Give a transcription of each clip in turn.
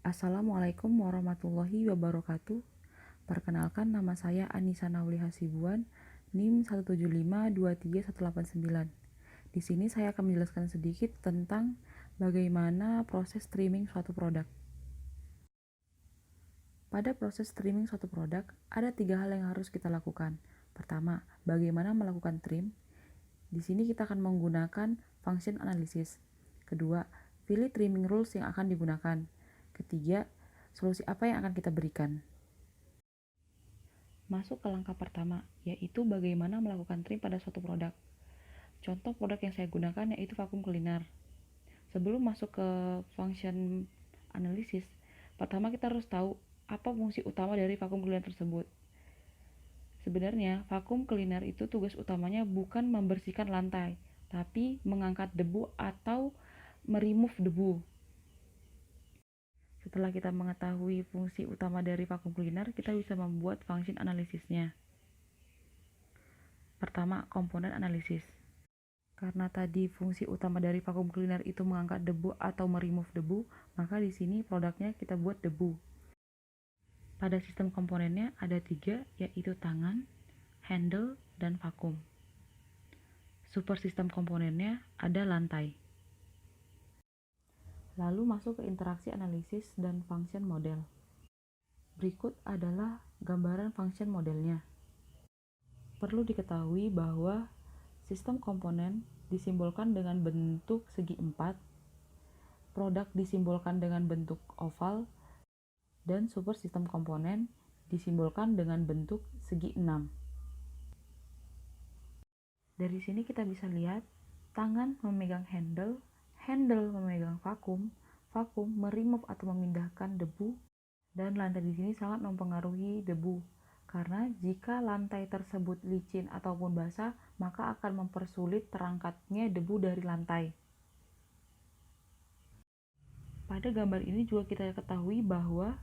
Assalamualaikum warahmatullahi wabarakatuh. Perkenalkan, nama saya Anissa Nauli Hasibuan, NIM 175231899. Di sini saya akan menjelaskan sedikit tentang bagaimana proses streaming suatu produk. Pada proses streaming suatu produk, ada 3 hal yang harus kita lakukan. Pertama, bagaimana melakukan trim. Di sini kita akan menggunakan function analysis. Kedua, pilih trimming rules yang akan digunakan. Ketiga, solusi apa yang akan kita berikan. Masuk ke langkah pertama, yaitu bagaimana melakukan trim pada suatu produk. Contoh produk yang saya gunakan yaitu vacuum cleaner. Sebelum masuk ke function analysis, pertama kita harus tahu apa fungsi utama dari vacuum cleaner tersebut. Sebenarnya, vacuum cleaner itu tugas utamanya bukan membersihkan lantai, tapi mengangkat debu atau meremove debu. Setelah kita mengetahui fungsi utama dari vacuum cleaner, kita bisa membuat function analisisnya. Pertama, komponen analisis. Karena tadi fungsi utama dari vacuum cleaner itu mengangkat debu atau meremove debu, maka di sini produknya kita buat debu. Pada sistem komponennya ada 3, yaitu tangan, handle, dan vakum. Super sistem komponennya ada lantai. Lalu masuk ke interaksi analisis dan function model. Berikut adalah gambaran function modelnya. Perlu diketahui bahwa sistem komponen disimbolkan dengan bentuk segi 4, produk disimbolkan dengan bentuk oval, dan super sistem komponen disimbolkan dengan bentuk segi 6. Dari sini kita bisa lihat tangan memegang handle, handle memegang vakum, vakum meremove atau memindahkan debu, dan lantai di sini sangat mempengaruhi debu. Karena jika lantai tersebut licin ataupun basah, maka akan mempersulit terangkatnya debu dari lantai. Pada gambar ini juga kita ketahui bahwa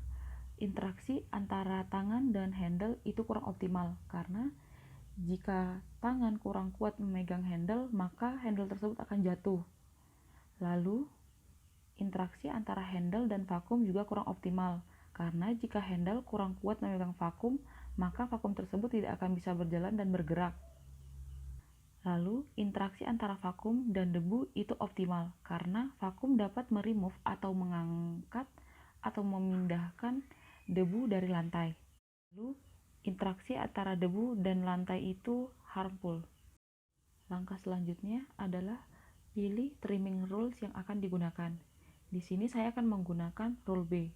interaksi antara tangan dan handle itu kurang optimal, karena jika tangan kurang kuat memegang handle, maka handle tersebut akan jatuh. Lalu, interaksi antara handle dan vakum juga kurang optimal, karena jika handle kurang kuat memegang vakum, maka vakum tersebut tidak akan bisa berjalan dan bergerak. Lalu, interaksi antara vakum dan debu itu optimal, karena vakum dapat meremove atau mengangkat atau memindahkan debu dari lantai. Lalu, interaksi antara debu dan lantai itu harmful. Langkah selanjutnya adalah pilih trimming rules yang akan digunakan. Di sini saya akan menggunakan rule B,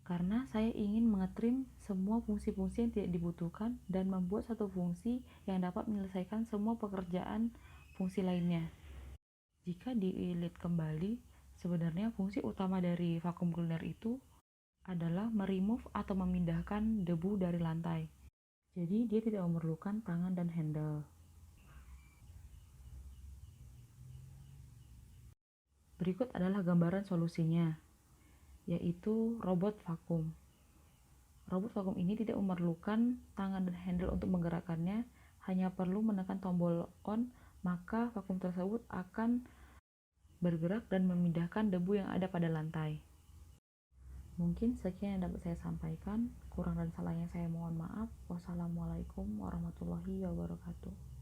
karena saya ingin mengetrim semua fungsi-fungsi yang tidak dibutuhkan dan membuat satu fungsi yang dapat menyelesaikan semua pekerjaan fungsi lainnya. Jika dilihat kembali, sebenarnya fungsi utama dari vacuum cleaner itu adalah meremove atau memindahkan debu dari lantai. Jadi dia tidak memerlukan tangan dan handle. Berikut adalah gambaran solusinya, yaitu robot vakum. Robot vakum ini tidak memerlukan tangan dan handle untuk menggerakkannya, hanya perlu menekan tombol on, maka vakum tersebut akan bergerak dan memindahkan debu yang ada pada lantai. Mungkin sekian yang dapat saya sampaikan, kurang dan salahnya saya mohon maaf. Wassalamualaikum warahmatullahi wabarakatuh.